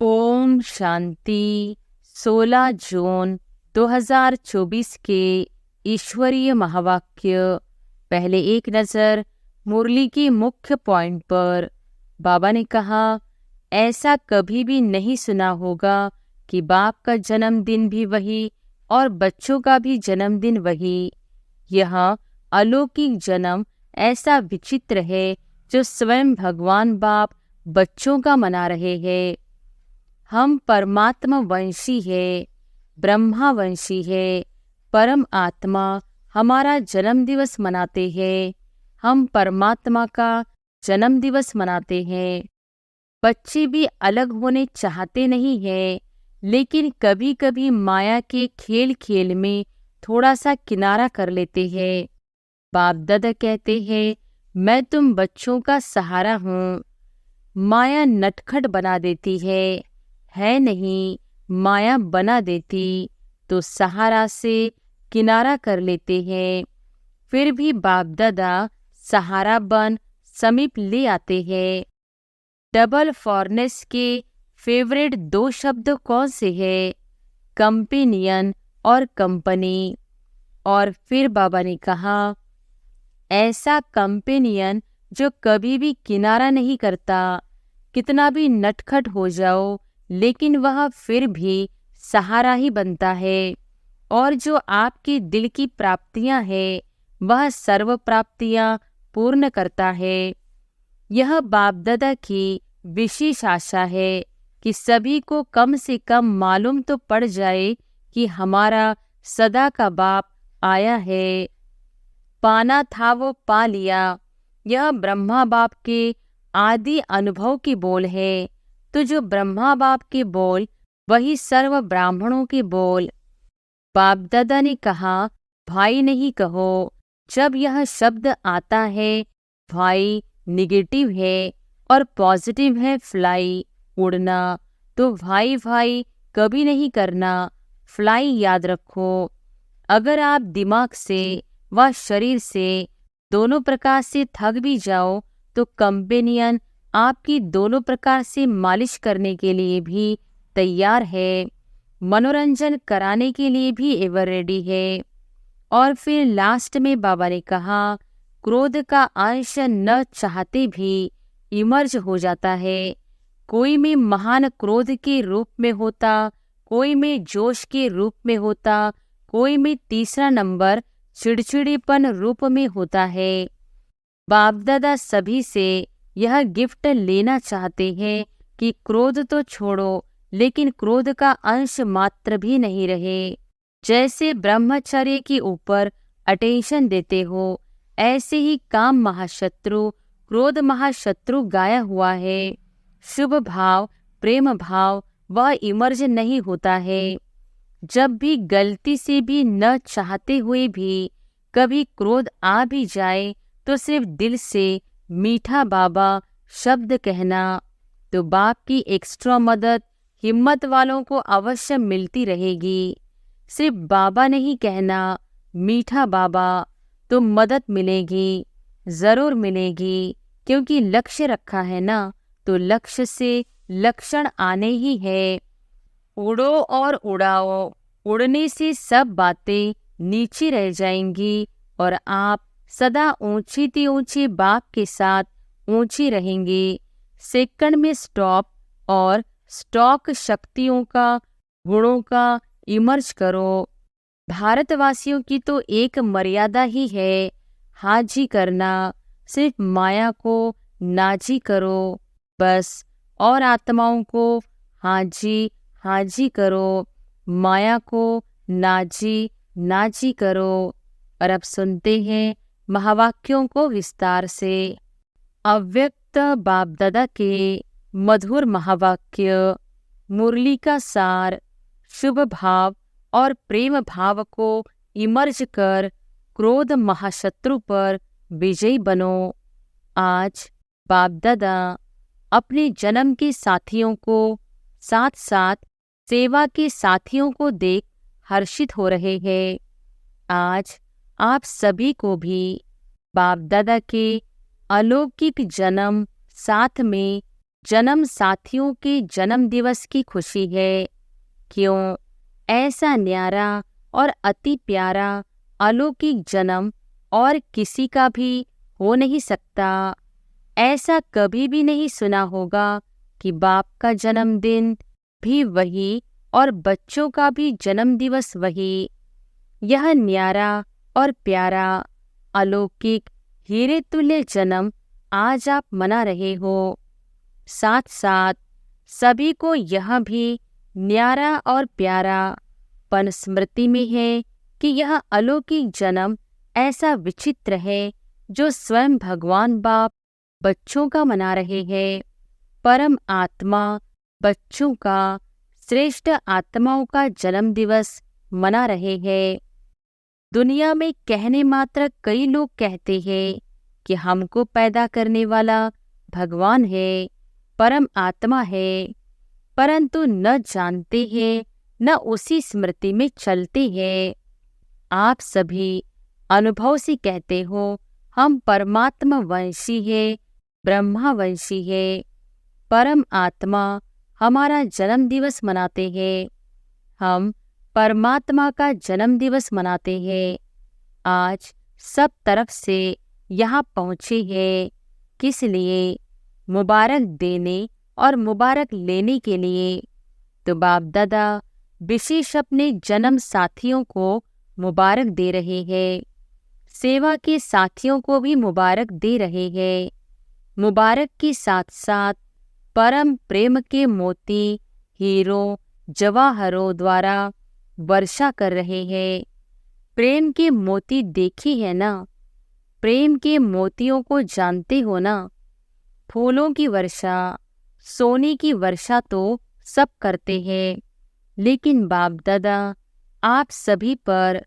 ओम शांति। 16 जून 2024 के ईश्वरीय महावाक्य। पहले एक नज़र मुरली की मुख्य पॉइंट पर। बाबा ने कहा, ऐसा कभी भी नहीं सुना होगा कि बाप का जन्मदिन भी वही और बच्चों का भी जन्मदिन वही। यह अलौकिक जन्म ऐसा विचित्र है जो स्वयं भगवान बाप बच्चों का मना रहे हैं। हम परमात्मा वंशी है, ब्रह्मा वंशी है। परम आत्मा हमारा जन्म दिवस मनाते हैं। हम परमात्मा का जन्म दिवस मनाते हैं। बच्चे भी अलग होने चाहते नहीं हैं, लेकिन कभी कभी माया के खेल खेल में थोड़ा सा किनारा कर लेते हैं। बाप दादा कहते हैं, मैं तुम बच्चों का सहारा हूँ। माया नटखट बना देती है नहीं, माया बना देती तो सहारा से किनारा कर लेते हैं। फिर भी बाप दादा सहारा बन समीप ले आते हैं। डबल फॉरनेस के फेवरेट 2 शब्द कौन से हैं? कंपेनियन और कंपनी। और फिर बाबा ने कहा, ऐसा कंपेनियन जो कभी भी किनारा नहीं करता। कितना भी नटखट हो जाओ, लेकिन वह फिर भी सहारा ही बनता है। और जो आपके दिल की प्राप्तियां हैं, वह सर्व प्राप्तियां पूर्ण करता है। यह बाप दादा की विशेष आशा है कि सभी को कम से कम मालूम तो पड़ जाए कि हमारा सदा का बाप आया है। पाना था वो पा लिया। यह ब्रह्मा बाप के आदि अनुभव की बोल है। तो जो ब्रह्मा बाप के बोल, वही सर्व ब्राह्मणों के बोल। बाप दादा ने कहा, भाई नहीं कहो। जब यह शब्द आता है, भाई निगेटिव है और पॉजिटिव है फ्लाई, उड़ना। तो भाई भाई कभी नहीं करना, फ्लाई याद रखो। अगर आप दिमाग से व शरीर से दोनों प्रकार से थक भी जाओ, तो कंपेनियन आपकी दोनों प्रकार से मालिश करने के लिए भी तैयार है, मनोरंजन कराने के लिए भी एवर रेडी है। और फिर लास्ट में बाबा ने कहा, क्रोध का अंश न चाहते भी इमर्ज हो जाता है। कोई में महान क्रोध के रूप में होता, कोई में जोश के रूप में होता, कोई में तीसरा नंबर चिड़चिड़ेपन रूप में होता है। बाप दादा सभी से यह गिफ्ट लेना चाहते हैं कि क्रोध तो छोड़ो, लेकिन क्रोध का अंश मात्र भी नहीं रहे। जैसे ब्रह्मचर्य के ऊपर अटेंशन देते हो, ऐसे ही काम महाशत्रु, क्रोध महाशत्रु गाया हुआ है। शुभ भाव, प्रेम भाव वह इमर्ज नहीं होता है। जब भी गलती से भी न चाहते हुए भी कभी क्रोध आ भी जाए, तो सिर्फ दिल से मीठा बाबा शब्द कहना, तो बाप की एक्स्ट्रा मदद हिम्मत वालों को अवश्य मिलती रहेगी। सिर्फ बाबा नहीं कहना, मीठा बाबा, तो मदद मिलेगी, जरूर मिलेगी। क्योंकि लक्ष्य रखा है ना, तो लक्ष्य से लक्षण आने ही है। उड़ो और उड़ाओ, उड़ने से सब बातें नीचे रह जाएंगी और आप सदा ऊंची ऊंची बाप के साथ ऊंची रहेंगे। सेकंड में स्टॉप और स्टॉक शक्तियों का, गुणों का इमर्ज करो। भारतवासियों की तो एक मर्यादा ही है, हाजी करना। सिर्फ माया को नाजी करो बस, और आत्माओं को हाजी हाजी करो, माया को नाजी नाजी करो। और अब सुनते हैं महावाक्यों को विस्तार से। अव्यक्त बाप दादा के मधुर महावाक्य। मुरली का सार। शुभ भाव और प्रेम भाव को इमर्ज कर क्रोध महाशत्रु पर विजयी बनो। आज बाप दादा अपने जन्म के साथियों को, साथ साथ सेवा के साथियों को देख हर्षित हो रहे हैं। आज आप सभी को भी बाप दादा के अलौकिक जन्म साथ में जन्म साथियों के जन्म दिवस की खुशी है। क्यों? ऐसा न्यारा और अति प्यारा अलौकिक जन्म और किसी का भी हो नहीं सकता। ऐसा कभी भी नहीं सुना होगा कि बाप का जन्मदिन भी वही और बच्चों का भी जन्म दिवस वही। यह न्यारा और प्यारा अलौकिक हीरे तुल्य जन्म आज आप मना रहे हो। साथ साथ सभी को यह भी न्यारा और प्यारा पन स्मृति में है कि यह अलौकिक जन्म ऐसा विचित्र है जो स्वयं भगवान बाप बच्चों का मना रहे हैं। परम आत्मा बच्चों का, श्रेष्ठ आत्माओं का जन्म दिवस मना रहे हैं। दुनिया में कहने मात्र कई लोग कहते हैं कि हमको पैदा करने वाला भगवान है, परम आत्मा है, परंतु न जानते हैं न उसी स्मृति में चलते हैं। आप सभी अनुभव से कहते हो हम परमात्मा वंशी है, ब्रह्मा वंशी है। परम आत्मा हमारा जन्म दिवस मनाते हैं। हम परमात्मा का जन्म दिवस मनाते हैं। आज सब तरफ से यहाँ पहुँचे हैं। किस लिए? मुबारक देने और मुबारक लेने के लिए। तो बाप दादा विशेष अपने जन्म साथियों को मुबारक दे रहे हैं। सेवा के साथियों को भी मुबारक दे रहे हैं। मुबारक के साथ साथ परम प्रेम के मोती, हीरों, जवाहरों द्वारा वर्षा कर रहे हैं। प्रेम के मोती देखे हैं ना? प्रेम के मोतियों को जानते हो ना? फूलों की वर्षा, सोने की वर्षा तो सब करते हैं, लेकिन बाप दादा आप सभी पर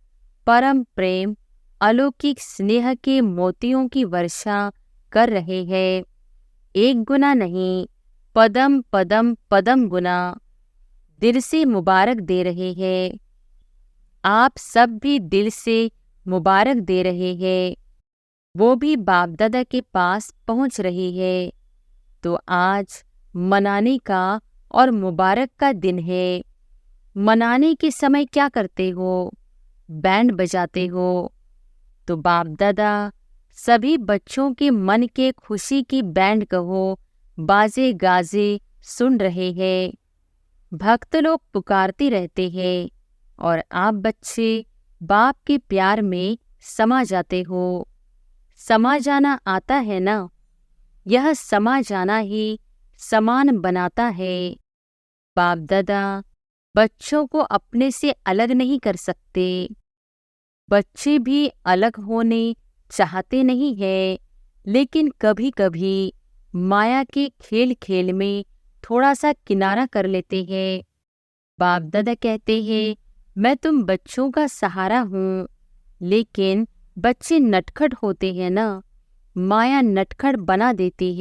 परम प्रेम, अलौकिक स्नेह के मोतियों की वर्षा कर रहे हैं। एक गुना नहीं, पदम पदम पदम गुना दिल से मुबारक दे रहे हैं। आप सब भी दिल से मुबारक दे रहे हैं। वो भी बाप दादा के पास पहुंच रही है। तो आज मनाने का और मुबारक का दिन है। मनाने के समय क्या करते हो? बैंड बजाते हो। तो बाप दादा सभी बच्चों के मन के खुशी की बैंड कहो, बाजे गाजे सुन रहे हैं। भक्त लोग पुकारते रहते हैं और आप बच्चे बाप के प्यार में समा जाते हो। समा जाना आता है ना? यह समा जाना ही समान बनाता है। बाप दादा बच्चों को अपने से अलग नहीं कर सकते। बच्चे भी अलग होने चाहते नहीं हैं, लेकिन कभी कभी माया के खेल खेल में थोड़ा सा किनारा कर लेते हैं। बाप दादा कहते हैं मैं तुम बच्चों का सहारा हूँ, लेकिन बच्चे नटखट होते हैं ना? माया नटखट बना देती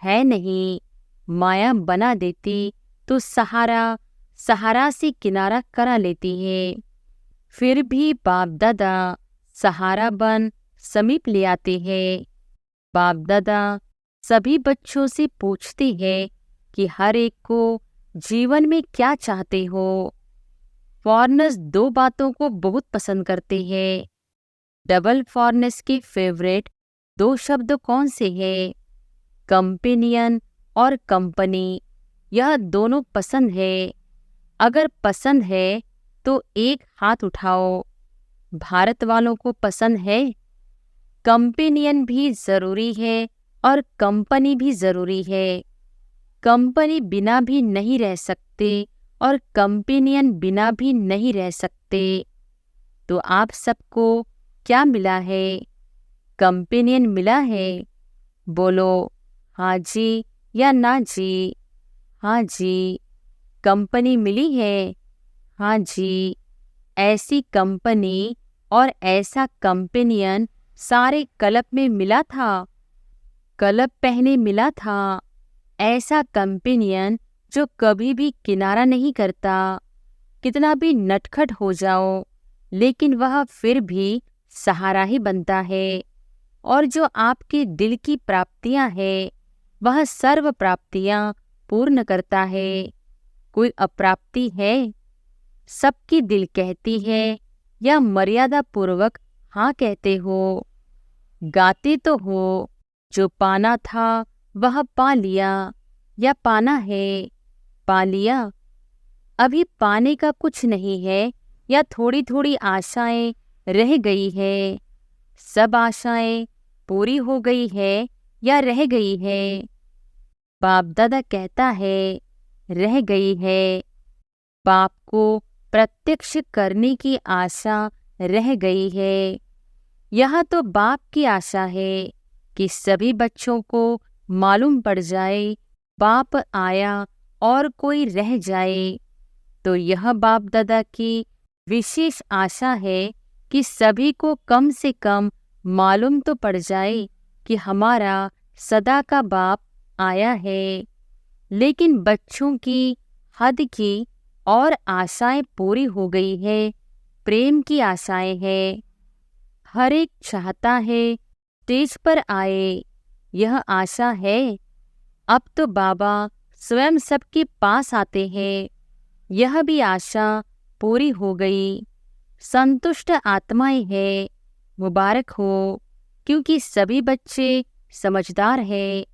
है नहीं? माया बना देती तो सहारा से किनारा करा लेती है। फिर भी बाप दादा सहारा बन समीप ले आते हैं। बाप दादा सभी बच्चों से पूछते हैं कि हर एक को जीवन में क्या चाहते हो। फॉरनर्स दो बातों को बहुत पसंद करते हैं। डबल फॉरनर्स के फेवरेट दो शब्द कौन से हैं? कंपेनियन और कंपनी। यह दोनों पसंद है। अगर पसंद है तो एक हाथ उठाओ। भारत वालों को पसंद है। कंपेनियन भी जरूरी है और कंपनी भी जरूरी है। कंपनी बिना भी नहीं रह सकते और कंपेनियन बिना भी नहीं रह सकते। तो आप सबको क्या मिला है? कंपेनियन मिला है। बोलो हाँ जी या ना जी। हाँ जी। कंपनी मिली है। हाँ जी। ऐसी कंपनी और ऐसा कंपेनियन सारे कल्प में मिला था। कल्प पहले मिला था। ऐसा कंपेनियन जो कभी भी किनारा नहीं करता। कितना भी नटखट हो जाओ, लेकिन वह फिर भी सहारा ही बनता है। और जो आपके दिल की प्राप्तियां हैं, वह सर्व प्राप्तियां पूर्ण करता है। कोई अप्राप्ति है? सबकी दिल कहती है या मर्यादा पूर्वक हाँ कहते हो? गाते तो हो, जो पाना था वह पा लिया या पाना है? पा लिया। अभी पाने का कुछ नहीं है या थोड़ी थोड़ी आशाएं रह गई है? सब आशाएं पूरी हो गई है या रह गई है? बाप दादा कहता है रह गई है। बाप को प्रत्यक्ष करने की आशा रह गई है। यह तो बाप की आशा है कि सभी बच्चों को मालूम पड़ जाए बाप आया और कोई रह जाए। तो यह बाप दादा की विशेष आशा है कि सभी को कम से कम मालूम तो पड़ जाए कि हमारा सदा का बाप आया है। लेकिन बच्चों की हद की और आशाएं पूरी हो गई है, प्रेम की आशाएं हैं। हर एक चाहता है स्टेज पर आए, यह आशा है। अब तो बाबा स्वयं सबके पास आते हैं, यह भी आशा पूरी हो गई। संतुष्ट आत्माएं हैं, मुबारक हो, क्योंकि सभी बच्चे समझदार हैं,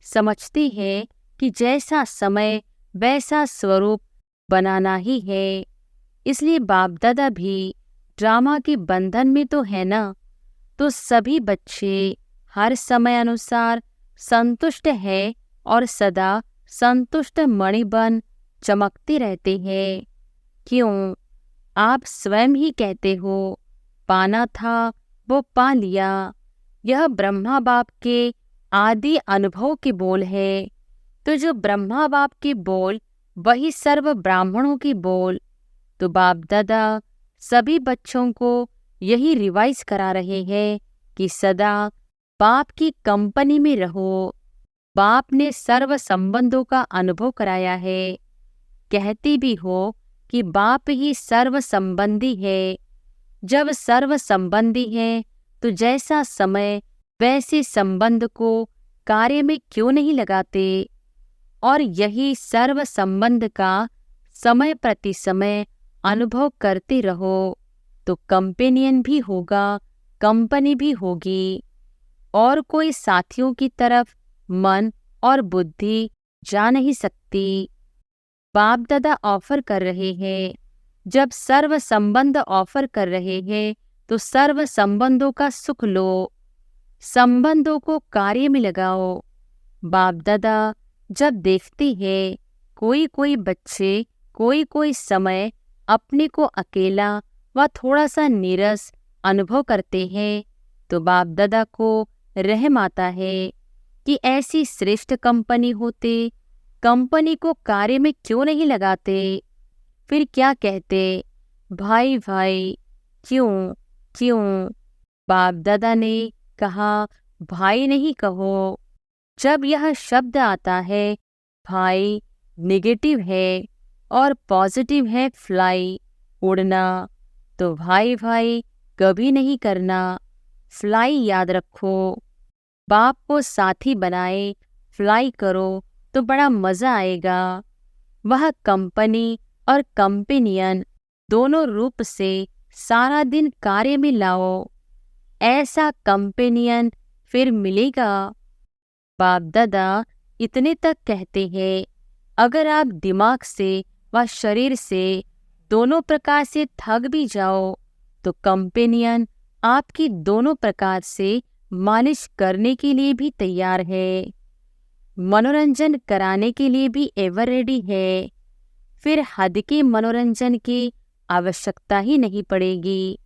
समझते हैं कि जैसा समय वैसा स्वरूप बनाना ही है। इसलिए बाप दादा भी ड्रामा के बंधन में तो है ना, तो सभी बच्चे हर समय अनुसार संतुष्ट है और सदा संतुष्ट मणि बन चमकते रहते हैं। क्यों? आप स्वयं ही कहते हो पाना था वो पा लिया। यह ब्रह्मा बाप के आदि अनुभव के बोल है। तो जो ब्रह्मा बाप के बोल वही सर्व ब्राह्मणों की बोल। तो बाप दादा सभी बच्चों को यही रिवाइज करा रहे हैं कि सदा बाप की कंपनी में रहो। बाप ने सर्व संबंधों का अनुभव कराया है। कहते भी हो कि बाप ही सर्व संबंधी है। जब सर्व संबंधी है तो जैसा समय वैसे संबंध को कार्य में क्यों नहीं लगाते? और यही सर्व संबंध का समय प्रति समय अनुभव करते रहो तो कंपेनियन भी होगा, कंपनी भी होगी। और कोई साथियों की तरफ मन और बुद्धि जा नहीं सकती। बाप दादा ऑफर कर रहे हैं। जब सर्व संबंध ऑफर कर रहे हैं तो सर्व संबंधों का सुख लो, संबंधों को कार्य में लगाओ। बाप दादा जब देखते हैं कोई कोई बच्चे कोई कोई समय अपने को अकेला व थोड़ा सा नीरस अनुभव करते हैं तो बाप दादा को रहम आता है कि ऐसी श्रेष्ठ कंपनी होते, कंपनी को कार्य में क्यों नहीं लगाते? फिर क्या कहते? भाई भाई क्यों क्यों? बाप दादा ने कहा भाई नहीं कहो। जब यह शब्द आता है भाई, नेगेटिव है और पॉजिटिव है फ्लाई, उड़ना, तो भाई भाई कभी नहीं करना। फ्लाई याद रखो। बाप को साथी बनाए, फ्लाई करो तो बड़ा मज़ा आएगा। वह कंपनी और कंपेनियन दोनों रूप से सारा दिन कार्य में लाओ, ऐसा कंपेनियन फिर मिलेगा। बाप दादा इतने तक कहते हैं, अगर आप दिमाग से व शरीर से दोनों प्रकार से थक भी जाओ तो कंपेनियन आपकी दोनों प्रकार से मालिश करने के लिए भी तैयार है, मनोरंजन कराने के लिए भी एवर रेडी है। फिर हद के मनोरंजन की आवश्यकता ही नहीं पड़ेगी।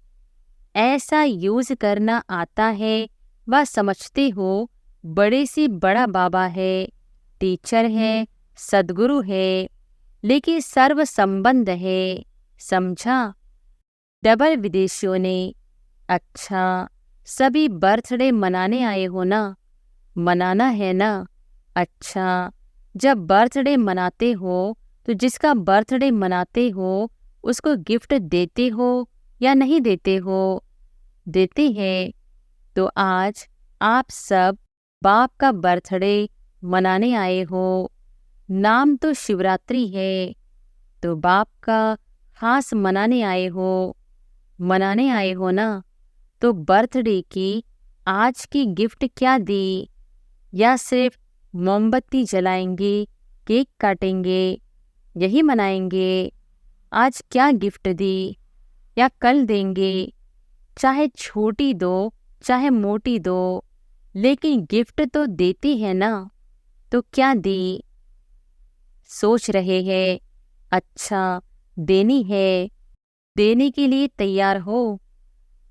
ऐसा यूज करना आता है व समझते हो बड़े से बड़ा बाबा है, टीचर है, सद्गुरु है, लेकिन सर्व संबंध है। समझा? डबल विदेशियों ने, अच्छा सभी बर्थडे मनाने आए हो ना? मनाना है ना? अच्छा, जब बर्थडे मनाते हो तो जिसका बर्थडे मनाते हो उसको गिफ्ट देते हो या नहीं देते हो? देते हैं। तो आज आप सब बाप का बर्थडे मनाने आए हो। नाम तो शिवरात्रि है, तो बाप का खास मनाने आए हो। मनाने आए हो ना, तो बर्थडे की आज की गिफ्ट क्या दी? या सिर्फ मोमबत्ती जलाएंगे, केक काटेंगे, यही मनाएंगे? आज क्या गिफ्ट दी या कल देंगे? चाहे छोटी दो चाहे मोटी दो, लेकिन गिफ्ट तो देती है ना। तो क्या दी? सोच रहे हैं, अच्छा देनी है, देने के लिए तैयार हो।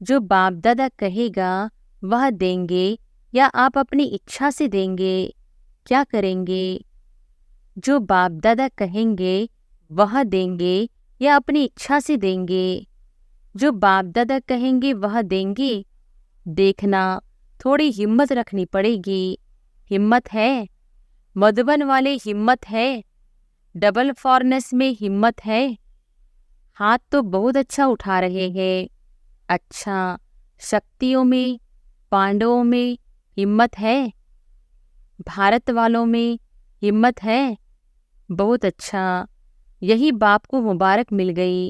जो बाप दादा कहेगा वह देंगे या आप अपनी इच्छा से देंगे? क्या करेंगे? जो बाप दादा कहेंगे वह देंगे या अपनी इच्छा से देंगे? जो बाप दादा कहेंगे वह देंगे। देखना, थोड़ी हिम्मत रखनी पड़ेगी। हिम्मत है? मधुबन वाले हिम्मत है? डबल फॉरनेस में हिम्मत है? हाथ तो बहुत अच्छा उठा रहे हैं। अच्छा, शक्तियों में, पांडवों में हिम्मत है? भारत वालों में हिम्मत है? बहुत अच्छा, यही बाप को मुबारक मिल गई।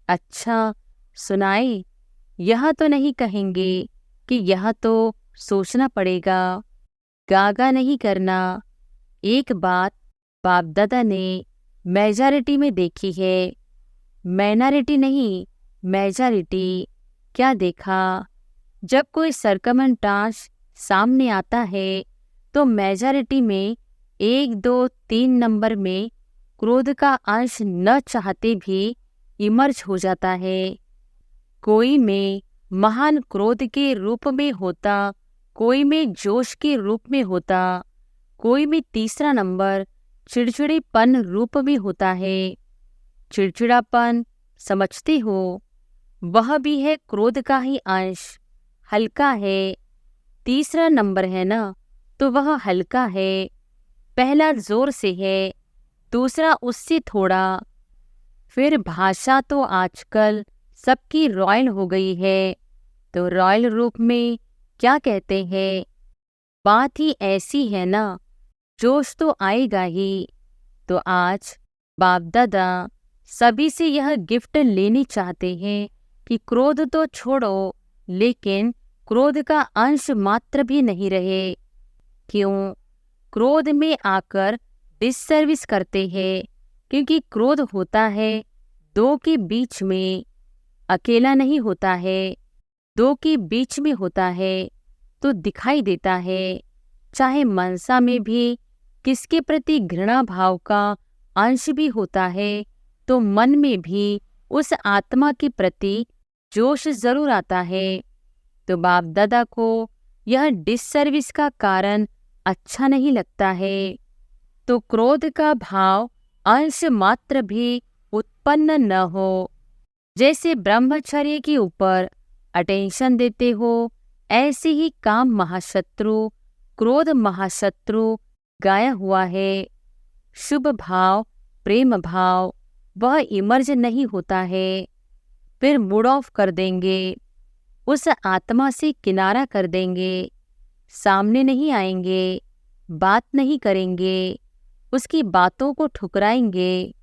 अच्छा सुनाए, यह तो नहीं कहेंगे कि यह तो सोचना पड़ेगा, गागा नहीं करना। एक बात बाप दादा ने मेजॉरिटी में देखी है, माइनॉरिटी नहीं, मेजॉरिटी। क्या देखा? जब कोई सरकमस्टांस सामने आता है तो मेजॉरिटी में 1, 2, 3 नंबर में क्रोध का अंश न चाहते भी इमर्ज हो जाता है। कोई में महान क्रोध के रूप में होता, कोई में जोश के रूप में होता, कोई में तीसरा नंबर चिड़चिड़ेपन रूप में होता है। चिड़चिड़ापन समझते हो, वह भी है क्रोध का ही अंश, हल्का है। तीसरा नंबर है ना, तो वह हल्का है। पहला जोर से है, दूसरा उससे थोड़ा। फिर भाषा तो आजकल सबकी रॉयल हो गई है, तो रॉयल रूप में क्या कहते हैं? बात ही ऐसी है ना, जोश तो आएगा ही। तो आज बाप दादा सभी से यह गिफ्ट लेनी चाहते हैं कि क्रोध तो छोड़ो, लेकिन क्रोध का अंश मात्र भी नहीं रहे। क्यों? क्रोध में आकर डिससर्विस करते हैं, क्योंकि क्रोध होता है दो के बीच में, अकेला नहीं होता है, दो के बीच में होता है, तो दिखाई देता है। चाहे मनसा में भी किसके प्रति घृणा भाव का अंश भी होता है, तो मन में भी उस आत्मा के प्रति जोश जरूर आता है। तो बाप दादा को यह डिससर्विस का कारण अच्छा नहीं लगता है। तो क्रोध का भाव अंश मात्र भी उत्पन्न न हो। जैसे ब्रह्मचर्य के ऊपर अटेंशन देते हो, ऐसे ही काम महाशत्रु, क्रोध महाशत्रु गाया हुआ है। शुभ भाव, प्रेम भाव वह इमर्ज नहीं होता है, फिर मूड ऑफ कर देंगे, उस आत्मा से किनारा कर देंगे, सामने नहीं आएंगे, बात नहीं करेंगे, उसकी बातों को ठुकराएंगे,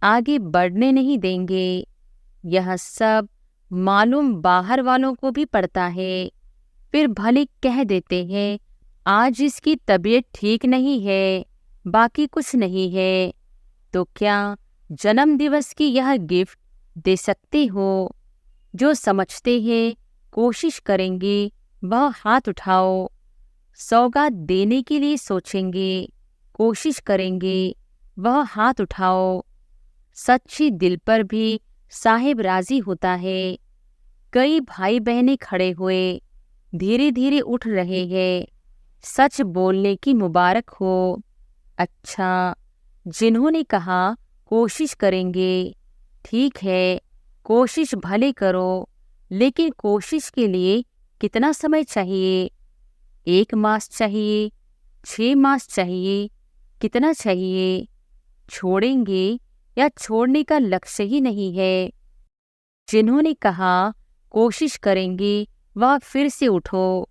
आगे बढ़ने नहीं देंगे। यह सब मालूम बाहर वालों को भी पड़ता है। फिर भले कह देते हैं आज इसकी तबीयत ठीक नहीं है, बाकी कुछ नहीं है। तो क्या जन्म दिवस की यह गिफ्ट दे सकते हो? जो समझते हैं, कोशिश करेंगे, वह हाथ उठाओ। सौगात देने के लिए सोचेंगे, कोशिश करेंगे, वह हाथ उठाओ। सच्ची दिल पर भी साहिब राजी होता है। कई भाई बहनें खड़े हुए, धीरे धीरे उठ रहे हैं। सच बोलने की मुबारक हो। अच्छा, जिन्होंने कहा कोशिश करेंगे, ठीक है, कोशिश भले करो, लेकिन कोशिश के लिए कितना समय चाहिए? 1 मास चाहिए, 6 मास चाहिए, कितना चाहिए? छोड़ेंगे या छोड़ने का लक्ष्य ही नहीं है। जिन्होंने कहा कोशिश करेंगे, वह फिर से उठो।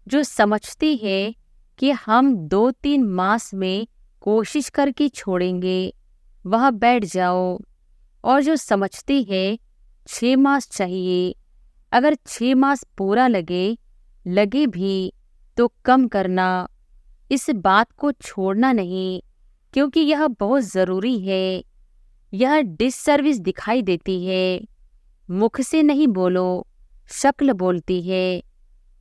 जो समझते हैं कि हम 2-3 मास में कोशिश करके छोड़ेंगे, वहाँ बैठ जाओ। और जो समझती है 6 मास चाहिए, अगर 6 मास पूरा लगे भी तो कम करना, इस बात को छोड़ना नहीं, क्योंकि यह बहुत ज़रूरी है। यह डिससर्विस दिखाई देती है, मुख से नहीं बोलो, शक्ल बोलती है।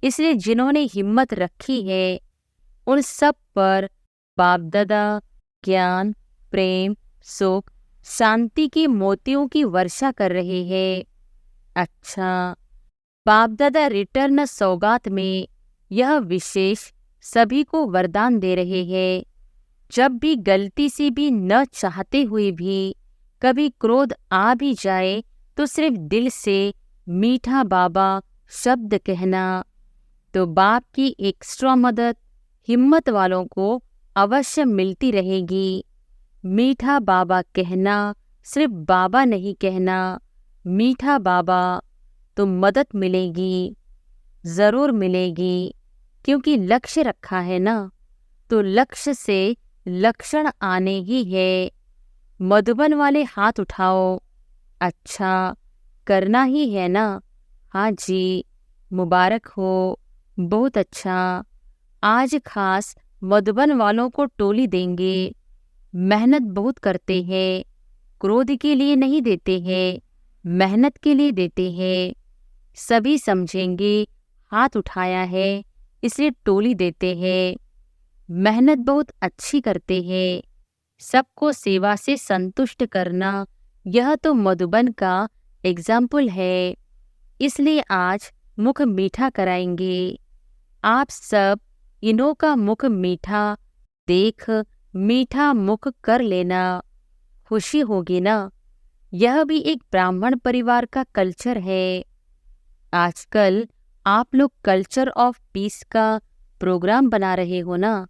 इसलिए जिन्होंने हिम्मत रखी है उन सब पर बाप दादा ज्ञान, प्रेम, सुख, शांति के मोतियों की वर्षा कर रहे हैं। अच्छा, बाप दादा रिटर्न सौगात में यह विशेष सभी को वरदान दे रहे हैं। जब भी गलती से भी न चाहते हुए भी कभी क्रोध आ भी जाए तो सिर्फ दिल से मीठा बाबा शब्द कहना, तो बाप की एक्स्ट्रा मदद हिम्मत वालों को अवश्य मिलती रहेगी। मीठा बाबा कहना, सिर्फ बाबा नहीं कहना, मीठा बाबा, तो मदद मिलेगी, ज़रूर मिलेगी, क्योंकि लक्ष्य रखा है ना, तो लक्ष्य से लक्षण आने ही है। मधुबन वाले हाथ उठाओ। अच्छा, करना ही है ना? हाँ जी, मुबारक हो, बहुत अच्छा। आज खास मधुबन वालों को टोली देंगे। मेहनत बहुत करते हैं, क्रोध के लिए नहीं देते हैं, मेहनत के लिए देते हैं। सभी समझेंगे हाथ उठाया है, इसलिए टोली देते हैं। मेहनत बहुत अच्छी करते हैं, सबको सेवा से संतुष्ट करना, यह तो मधुबन का एग्जाम्पल है। इसलिए आज मुख मीठा कराएंगे। आप सब इन्हों का मुख मीठा देख मीठा मुख कर लेना, खुशी होगी ना? यह भी एक ब्राह्मण परिवार का कल्चर है। आजकल आप लोग कल्चर ऑफ पीस का प्रोग्राम बना रहे हो ना,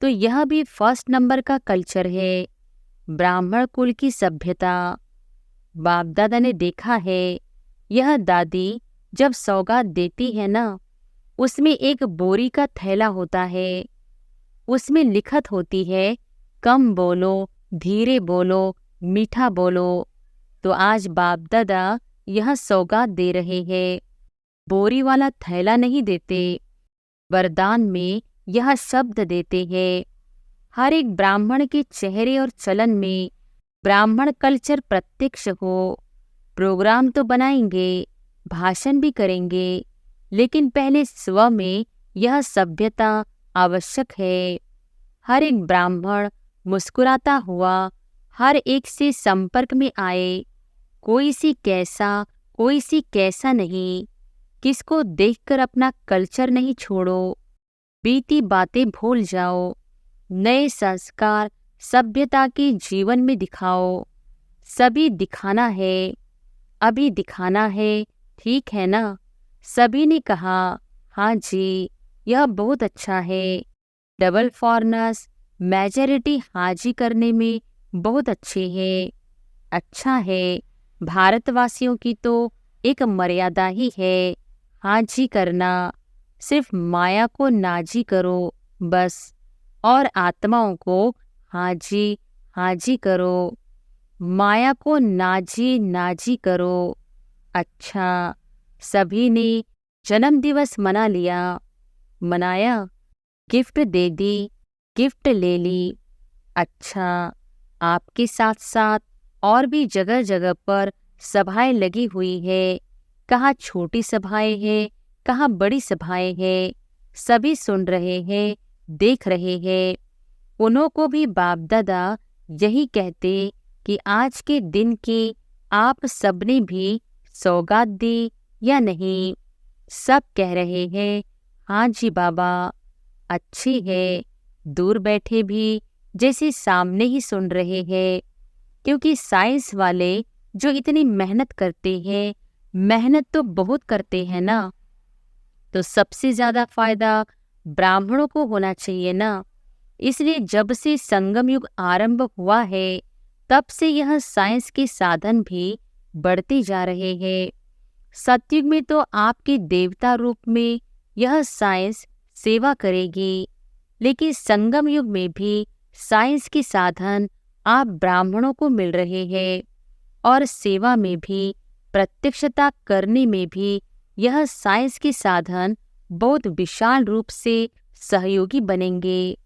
तो यह भी फर्स्ट नंबर का कल्चर है, ब्राह्मण कुल की सभ्यता। बाप दादा ने देखा है, यह दादी जब सौगात देती है ना, उसमें एक बोरी का थैला होता है, उसमें लिखत होती है कम बोलो, धीरे बोलो, मीठा बोलो। तो आज बाप दादा यह सौगात दे रहे हैं, बोरी वाला थैला नहीं देते, वरदान में यह शब्द देते हैं। हर एक ब्राह्मण के चेहरे और चलन में ब्राह्मण कल्चर प्रत्यक्ष हो। प्रोग्राम तो बनाएंगे, भाषण भी करेंगे, लेकिन पहले स्व में यह सभ्यता आवश्यक है। हर एक ब्राह्मण मुस्कुराता हुआ हर एक से संपर्क में आए, कोई सी कैसा नहीं। किसको देखकर अपना कल्चर नहीं छोड़ो, बीती बातें भूल जाओ, नए संस्कार सभ्यता के जीवन में दिखाओ। सभी दिखाना है, अभी दिखाना है, ठीक है ना? सभी ने कहा हाँ जी, यह बहुत अच्छा है। डबल फॉरनर्स मेजॉरिटी हाजी करने में बहुत अच्छे है। अच्छा है, भारतवासियों की तो एक मर्यादा ही है, हाजी करना। सिर्फ माया को नाजी करो बस, और आत्माओं को हाजी करो, माया को नाजी करो। अच्छा, सभी ने जन्म दिवस मना लिया, मनाया, गिफ्ट दे दी, गिफ्ट ले ली। अच्छा, आपके साथ साथ और भी जगह जगह पर सभाएं लगी हुई है, कहाँ छोटी सभाएं हैं, कहाँ बड़ी सभाएं हैं, सभी सुन रहे हैं, देख रहे हैं। उन्हों को भी बाप दादा यही कहते कि आज के दिन की आप सबने भी सौगात दी या नहीं? सब कह रहे हैं हाँ जी बाबा, अच्छी है। दूर बैठे भी जैसे सामने ही सुन रहे हैं, क्योंकि साइंस वाले जो इतनी मेहनत करते हैं, मेहनत तो बहुत करते हैं ना, तो सबसे ज़्यादा फायदा ब्राह्मणों को होना चाहिए ना। इसलिए जब से संगम युग आरंभ हुआ है, तब से यह साइंस के साधन भी बढ़ते जा रहे हैं। सतयुग में तो आपके देवता रूप में यह साइंस सेवा करेगी। लेकिन संगम युग में भी साइंस के साधन आप ब्राह्मणों को मिल रहे हैं और सेवा में भी, प्रत्यक्षता करने में भी यह साइंस के साधन बहुत विशाल रूप से सहयोगी बनेंगे।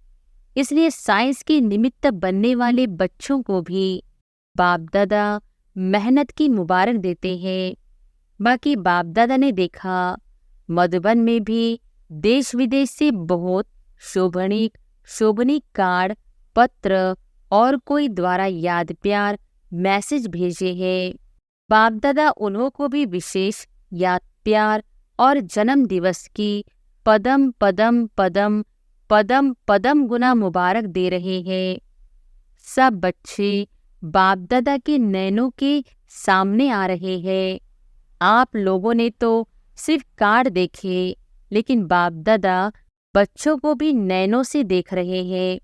इसलिए साइंस के निमित्त बनने वाले बच्चों को भी बाप दादा मेहनत की मुबारक देते हैं। बाकी बाप दादा ने देखा मधुबन में भी देश विदेश से बहुत शोभनीक कार्ड, पत्र और कोई द्वारा याद प्यार मैसेज भेजे हैं। बाप दादा उन्हों को भी विशेष याद प्यार और जन्म दिवस की पदम पदम पदम पदम पदम गुना मुबारक दे रहे हैं। सब बच्चे बाप दादा के नैनों के सामने आ रहे हैं। आप लोगों ने तो सिर्फ कार्ड देखे, लेकिन बाप दादा बच्चों को भी नैनों से देख रहे हैं,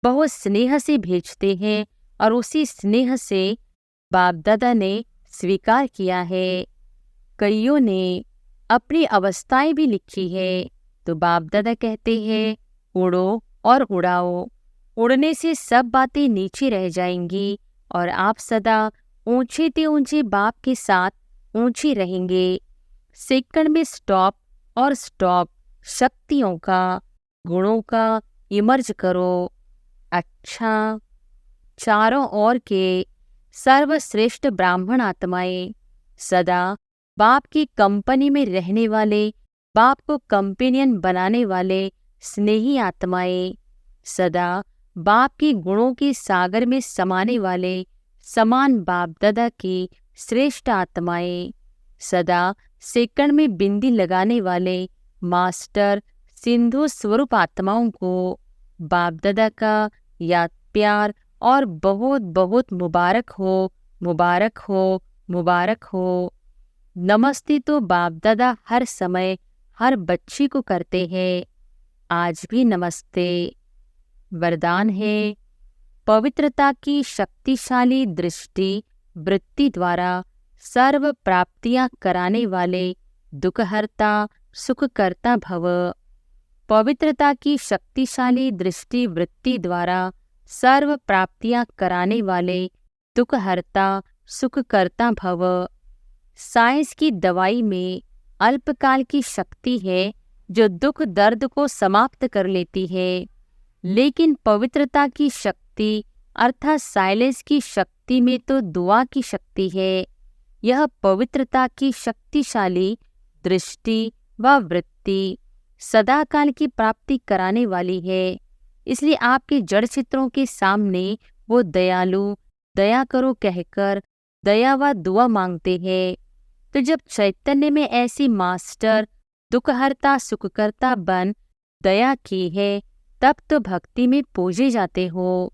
बहुत स्नेह से भेजते हैं और उसी स्नेह से बाप दादा ने स्वीकार किया है। कईयों ने अपनी अवस्थाएं भी लिखी है, तो बाप दादा कहते हैं उड़ो और उड़ाओ। उड़ने से सब बातें नीचे रह जाएंगी और आप सदा ऊंचे ते ऊंचे बाप के साथ ऊंचे रहेंगे। सेकंड में स्टॉप और स्टॉप शक्तियों का, गुणों का इमर्ज करो। अच्छा, चारों ओर के सर्वश्रेष्ठ ब्राह्मण आत्माएं, सदा बाप की कंपनी में रहने वाले, बाप को कंपेनियन बनाने वाले स्नेही आत्माएं, सदा बाप के गुणों के सागर में समाने वाले समान बाप दादा की श्रेष्ठ आत्माएं, सदा सेकंड में बिंदी लगाने वाले मास्टर सिंधु स्वरूप आत्माओं को बाप दादा का याद प्यार और बहुत बहुत मुबारक हो, मुबारक हो, मुबारक हो। नमस्ते तो बाप दादा हर समय हर बच्ची को करते हैं, आज भी नमस्ते। वरदान है, पवित्रता की शक्तिशाली दृष्टि वृत्ति द्वारा सर्व प्राप्तियां कराने वाले दुखहर्ता सुखकर्ता भव। पवित्रता की शक्तिशाली दृष्टि वृत्ति द्वारा सर्व प्राप्तियां कराने वाले दुखहर्ता सुखकर्ता भव। साइंस की दवाई में अल्पकाल की शक्ति है जो दुख दर्द को समाप्त कर लेती है, लेकिन पवित्रता की शक्ति अर्थात साइलेंस की शक्ति में तो दुआ की शक्ति है। यह पवित्रता की शक्तिशाली दृष्टि व वृत्ति सदाकाल की प्राप्ति कराने वाली है। इसलिए आपके जड़ चित्रों के सामने वो दयालु, दया करो कहकर दया व दुआ मांगते हैं। तो जब चैतन्य में ऐसी मास्टर दुखहर्ता सुखकर्ता बन दया की है, तब तो भक्ति में पूजे जाते हो।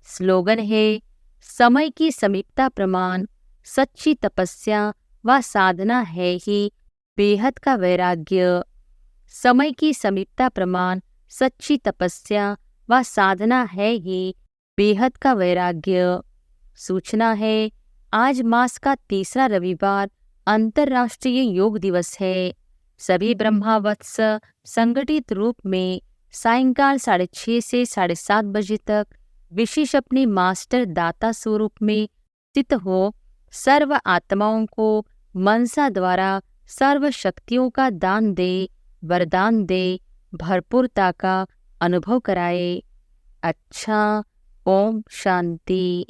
स्लोगन है, समय की समीपता प्रमाण सच्ची तपस्या व साधना है ही बेहद का वैराग्य। समय की समीपता प्रमाण सच्ची तपस्या व साधना है ही बेहद का वैराग्य। सूचना है, आज मास का तीसरा रविवार अंतर्राष्ट्रीय योग दिवस है। सभी ब्रह्मावत्स संगठित रूप में सायंकाल 6:30 से 7:30 बजे तक विशेष अपने मास्टर दाता स्वरूप में स्थित हो सर्व आत्माओं को मनसा द्वारा सर्व शक्तियों का दान दे, वरदान दे, भरपूरता का अनुभव कराए। अच्छा, ओम शांति।